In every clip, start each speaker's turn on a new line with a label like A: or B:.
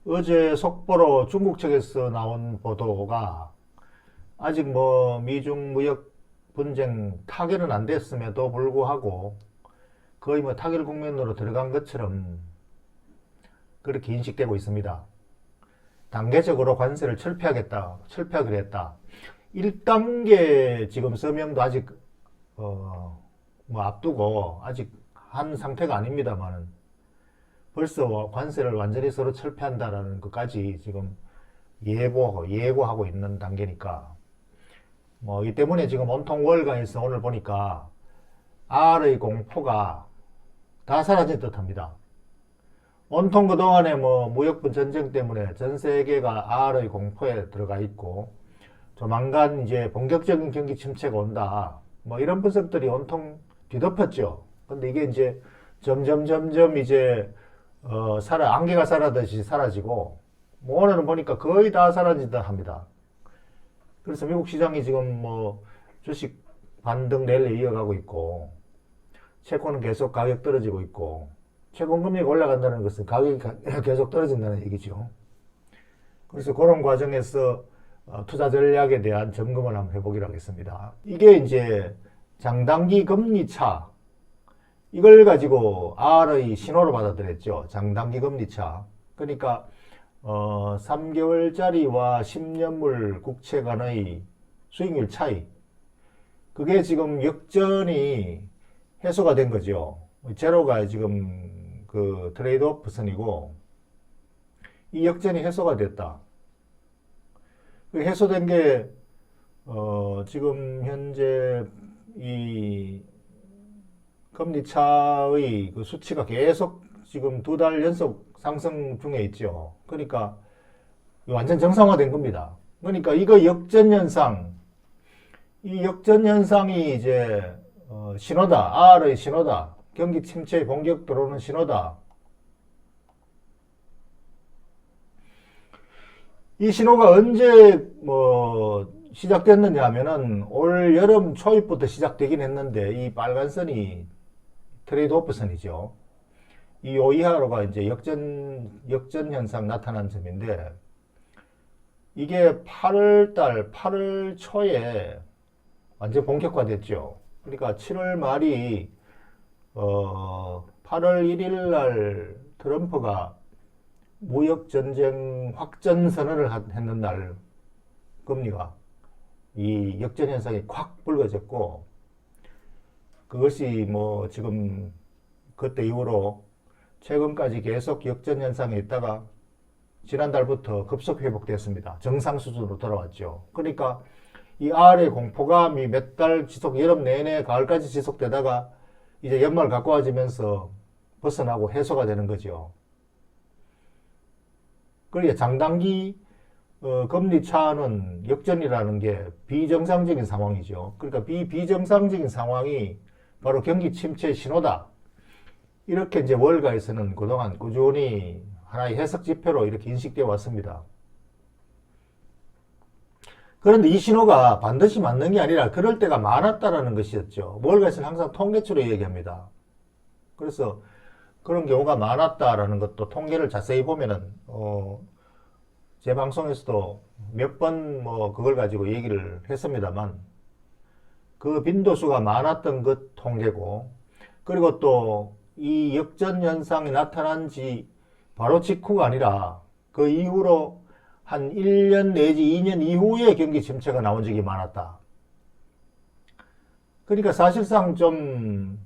A: 어제 속보로 중국 측에서 나온 보도가 아직 뭐 미중 무역 분쟁 타결은 안 됐음에도 불구하고 거의 뭐 타결 국면으로 들어간 것처럼 그렇게 인식되고 있습니다. 단계적으로 관세를 철폐하기로 했다. 1단계 지금 서명도 아직 뭐 앞두고 아직 한 상태가 아닙니다만 벌써 관세를 완전히 서로 철폐한다라는 것까지 지금 예고하고 있는 단계니까 뭐 이 때문에 지금 온통 월가에서 오늘 보니까 R의 공포가 다 사라진 듯합니다. 온통 그동안에 뭐 무역분 전쟁 때문에 전 세계가 R의 공포에 들어가 있고 조만간 이제 본격적인 경기 침체가 온다. 뭐 이런 분석들이 온통 뒤덮였죠. 근데 이게 이제 점점 이제 안개가 사라듯이 사라지고 뭐 오늘은 보니까 거의 다 사라진다 합니다. 그래서 미국 시장이 지금 뭐 주식 반등 랠리 이어가고 있고 채권은 계속 가격 떨어지고 있고 채권금리가 올라간다는 것은 가격이 계속 떨어진다는 얘기죠. 그래서 그런 과정에서 투자 전략에 대한 점검을 한번 해보기로 하겠습니다. 이게 이제 장단기 금리 차 이걸 가지고 R의 신호로 받아들였죠. 장단기 금리 차. 그러니까 3개월짜리와 10년물 국채 간의 수익률 차이. 그게 지금 역전이 해소가 된 거죠. 제로가 지금 그 트레이드 오프 선이고 이 역전이 해소가 됐다. 해소된 게 지금 현재 이 금리 차의 그 수치가 계속 지금 2달 연속 상승 중에 있죠. 그러니까 완전 정상화된 겁니다. 그러니까 이거 역전 현상, 이 역전 현상이 이제 신호다. R의 신호다. 경기 침체의 본격 들어오는 신호다. 이 신호가 언제 뭐 시작됐느냐 하면은 올 여름 초입부터 시작되긴 했는데 이 빨간 선이 트레이드 오프 선이죠. 이 요 이하로가 이제 역전 현상 나타난 점인데 이게 8월 초에 완전 본격화됐죠. 그러니까 7월 말이 8월 1일 날 트럼프가 무역전쟁 확전 선언을 했는 날 금리가 이 역전 현상이 콱 불거졌고 그것이 뭐 지금 그때 이후로 최근까지 계속 역전 현상에 있다가 지난달부터 급속 회복됐습니다. 정상 수준으로 돌아왔죠. 그러니까 이 R의 공포감이 몇 달 지속, 여름 내내 가을까지 지속되다가 이제 연말 가까워지면서 벗어나고 해소가 되는 거죠. 그러니까 장단기 금리 차는 역전이라는 게 비정상적인 상황이죠. 그러니까 비정상적인 상황이 바로 경기 침체 신호다. 이렇게 이제 월가에서는 그동안 꾸준히 하나의 해석 지표로 이렇게 인식되어 왔습니다. 그런데 이 신호가 반드시 맞는 게 아니라 그럴 때가 많았다라는 것이었죠. 월가에서는 항상 통계치로 얘기합니다. 그래서 그런 경우가 많았다라는 것도 통계를 자세히 보면은 제 방송에서도 몇 번 뭐 그걸 가지고 얘기를 했습니다만 그 빈도수가 많았던 것 통계고 그리고 또 이 역전 현상이 나타난 지 바로 직후가 아니라 그 이후로 한 1년 내지 2년 이후에 경기 침체가 나온 적이 많았다. 그러니까 사실상 좀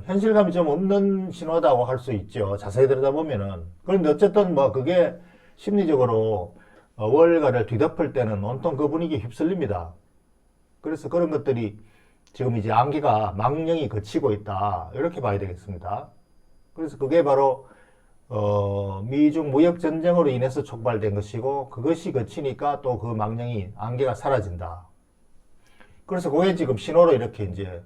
A: 현실감이 좀 없는 신호다고 할 수 있죠. 자세히 들여다보면은. 그런데 어쨌든 뭐 그게 심리적으로 월가를 뒤덮을 때는 온통 그 분위기에 휩쓸립니다. 그래서 그런 것들이 지금 이제 안개가 망령이 걷히고 있다. 이렇게 봐야 되겠습니다. 그래서 그게 바로 미중 무역 전쟁으로 인해서 촉발된 것이고 그것이 걷히니까 또 그 망령이 안개가 사라진다. 그래서 그게 지금 신호로 이렇게 이제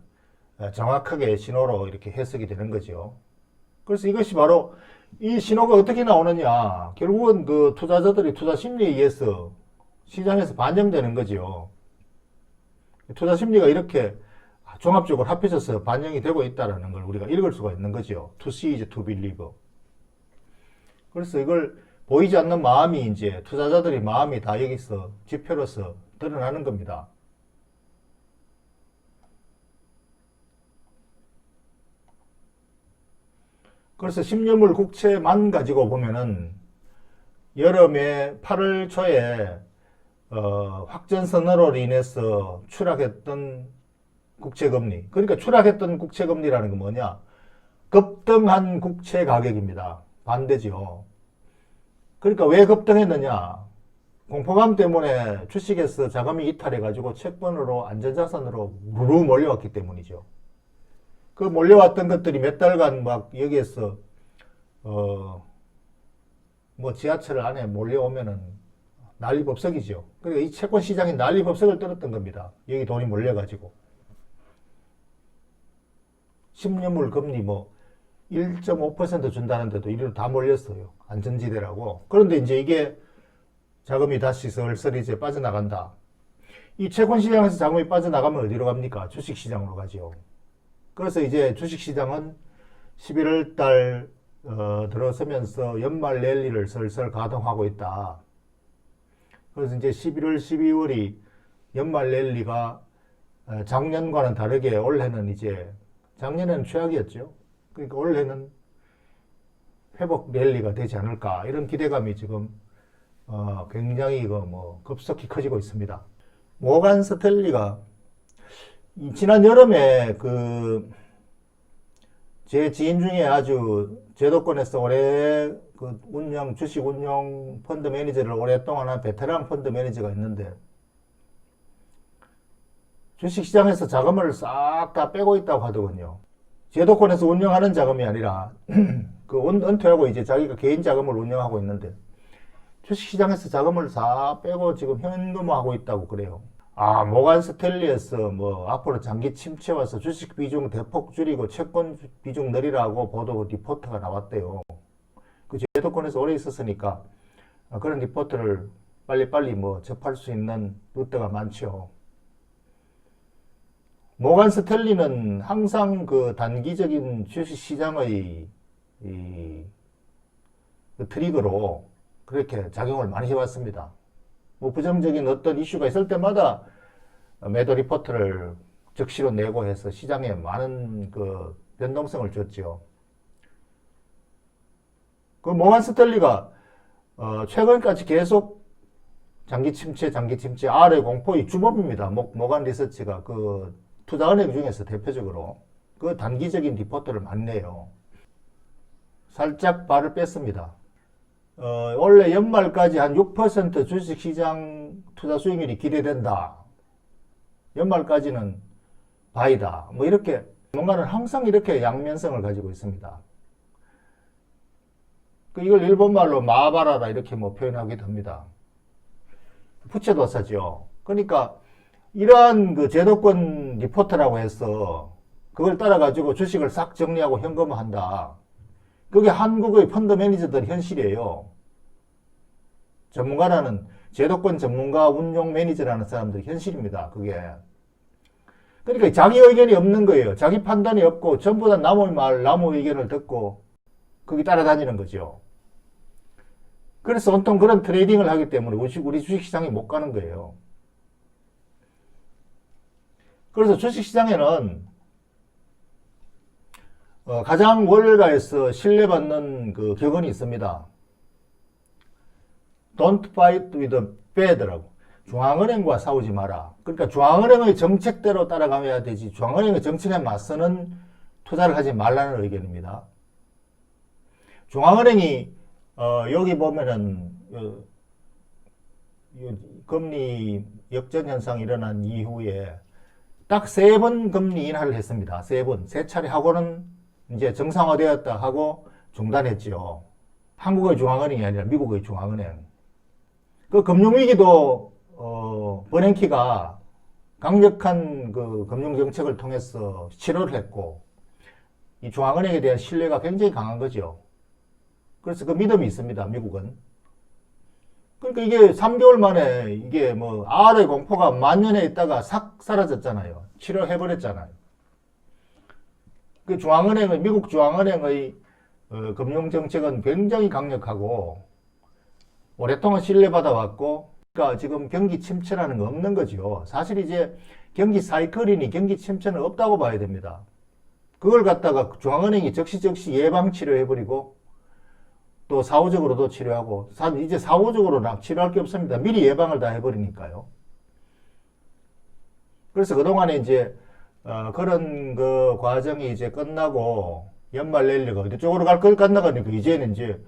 A: 정확하게 신호로 이렇게 해석이 되는 거죠. 그래서 이것이 바로 이 신호가 어떻게 나오느냐. 결국은 그 투자자들이 투자 심리에 의해서 시장에서 반영되는 거죠. 투자 심리가 이렇게 종합적으로 합해져서 반영이 되고 있다는 걸 우리가 읽을 수가 있는 거죠. To see is to believe. 그래서 이걸 보이지 않는 마음이 이제 투자자들의 마음이 다 여기서 지표로서 드러나는 겁니다. 그래서 10년물 국채만 가지고 보면은 여름에 8월 초에 확전선언으로 인해서 추락했던 국채금리, 그러니까 추락했던 국채금리라는 건 뭐냐? 급등한 국채 가격입니다. 반대죠. 그러니까 왜 급등했느냐? 공포감 때문에 주식에서 자금이 이탈해가지고 채권으로 안전자산으로 무르 몰려왔기 때문이죠. 그 몰려왔던 것들이 몇 달간 막 여기에서 뭐 지하철 안에 몰려오면은 난리법석이죠. 그러니까 이 채권 시장이 난리법석을 떨었던 겁니다. 여기 돈이 몰려가지고 10년물 금리 뭐 1.5% 준다는데도 이리로 다 몰렸어요. 안전지대라고. 그런데 이제 이게 자금이 다시 슬슬 이제 빠져나간다. 이 채권 시장에서 자금이 빠져나가면 어디로 갑니까? 주식 시장으로 가죠. 그래서 이제 주식 시장은 11월 달 들어서면서 연말 랠리를 슬슬 가동하고 있다. 그래서 이제 11월, 12월이 연말 랠리가 작년과는 다르게 올해는 이제 작년에는 최악이었죠. 그러니까 올해는 회복 랠리가 되지 않을까 이런 기대감이 지금 굉장히 급속히 커지고 있습니다. 모간 스탠리가 지난 여름에 제 지인 중에 아주 제도권에서 오래 주식 운용 펀드 매니저를 오랫동안 한 베테랑 펀드 매니저가 있는데 주식 시장에서 자금을 싹 다 빼고 있다고 하더군요. 제도권에서 운영하는 자금이 아니라 은퇴하고 이제 자기가 개인 자금을 운영하고 있는데 주식 시장에서 자금을 다 빼고 지금 현금화하고 있다고 그래요. 모간 스탠리에서 앞으로 장기 침체 와서 주식 비중 대폭 줄이고 채권 비중 늘리라고 보도 리포트가 나왔대요. 그 제도권에서 오래 있었으니까 그런 리포트를 빨리빨리 접할 수 있는 루트가 많죠. 모간 스탠리는 항상 단기적인 주식 시장의 트리거로 그렇게 작용을 많이 해왔습니다. 부정적인 어떤 이슈가 있을 때마다 매도 리포트를 즉시로 내고 해서 시장에 많은 변동성을 줬죠. 모간 스탠리가 최근까지 계속 장기 침체 아래 공포의 주범입니다. 모간 리서치가 투자은행 중에서 대표적으로 단기적인 리포트를 많이 내요. 살짝 발을 뺐습니다. 원래 연말까지 한 6% 주식시장 투자 수익률이 기대된다. 연말까지는 바이다. 이렇게 뭔가는 항상 이렇게 양면성을 가지고 있습니다. 이걸 일본말로 마바라라 이렇게 표현하기도 합니다. 부채도사죠. 그러니까 이러한 제도권 리포트라고 해서 그걸 따라가지고 주식을 싹 정리하고 현금화한다. 그게 한국의 펀드 매니저들 현실이에요. 전문가라는 제도권 전문가 운용 매니저라는 사람들 현실입니다. 그게. 그러니까 자기 의견이 없는 거예요. 자기 판단이 없고 전부 다 남의 말, 남의 의견을 듣고 거기 따라다니는 거죠. 그래서 온통 그런 트레이딩을 하기 때문에 우리 주식시장이 못 가는 거예요. 그래서 주식시장에는 가장 월가에서 신뢰받는 격언이 있습니다. Don't fight with the Fed라고. 중앙은행과 싸우지 마라. 그러니까 중앙은행의 정책대로 따라가야 되지 중앙은행의 정책에 맞서는 투자를 하지 말라는 의견입니다. 중앙은행이 여기 보면은 금리 역전 현상이 일어난 이후에 딱 3번 금리 인하를 했습니다. 3번. 3차례 하고는 이제 정상화되었다 하고 중단했죠. 한국의 중앙은행이 아니라 미국의 중앙은행. 금융위기도 버냉키가 강력한 금융정책을 통해서 치료를 했고 이 중앙은행에 대한 신뢰가 굉장히 강한 거죠. 그래서 믿음이 있습니다. 미국은. 그러니까 이게 3개월 만에 이게 R의 공포가 만년에 있다가 싹 사라졌잖아요. 치료해버렸잖아요. 미국 중앙은행의 금융정책은 굉장히 강력하고 오랫동안 신뢰받아 왔고, 그러니까 지금 경기 침체라는 거 없는 거죠. 사실 이제 경기 사이클이니 경기 침체는 없다고 봐야 됩니다. 그걸 갖다가 중앙은행이 적시적시 예방 치료해버리고 또 사후적으로도 치료하고, 이제 사후적으로 치료할 게 없습니다. 미리 예방을 다 해버리니까요. 그래서 그동안에 이제 그런 그 과정이 이제 끝나고 연말 랠리가 어디 쪽으로 갈 것 같나 가니까 이제는 이제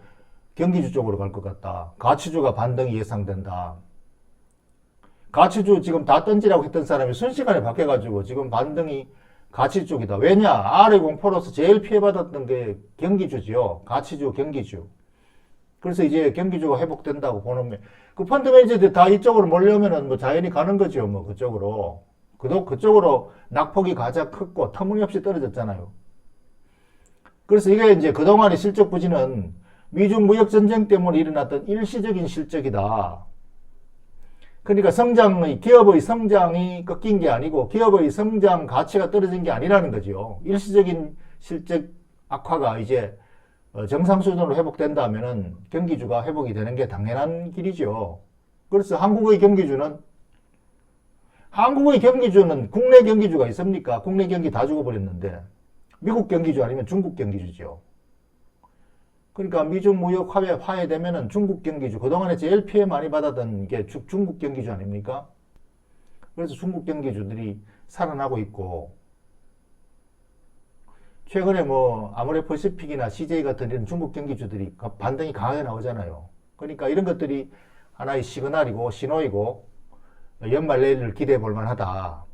A: 경기주 쪽으로 갈 것 같다. 가치주가 반등이 예상된다. 가치주 지금 다 던지라고 했던 사람이 순식간에 바뀌어가지고 지금 반등이 가치 쪽이다. 왜냐? 아래 공포로서 제일 피해받았던 게 경기주지요. 가치주, 경기주. 그래서 이제 경기주가 회복된다고 보는, 그 펀드 매니저들 다 이쪽으로 몰려오면은 뭐 자연히 가는 거죠. 뭐 그쪽으로. 그쪽으로 낙폭이 가장 컸고 터무니없이 떨어졌잖아요. 그래서 이게 이제 그동안의 실적 부진은 미중 무역 전쟁 때문에 일어났던 일시적인 실적이다. 그러니까 기업의 성장이 꺾인 게 아니고 기업의 성장 가치가 떨어진 게 아니라는 거죠. 일시적인 실적 악화가 이제 정상 수준으로 회복된다면은 경기주가 회복이 되는 게 당연한 길이죠. 그래서 한국의 경기주는 국내 경기주가 있습니까? 국내 경기 다 죽어버렸는데 미국 경기주 아니면 중국 경기주죠. 그러니까 미중 무역 화해되면은 중국 경기주, 그동안에 제일 피해 많이 받았던 게 중국 경기주 아닙니까? 그래서 중국 경기주들이 살아나고 있고, 최근에 뭐 아모레퍼시픽이나 CJ 같은 이런 중국 경기주들이 반등이 강하게 나오잖아요. 그러니까 이런 것들이 하나의 시그널이고 신호이고 연말 내일을 기대해 볼 만하다.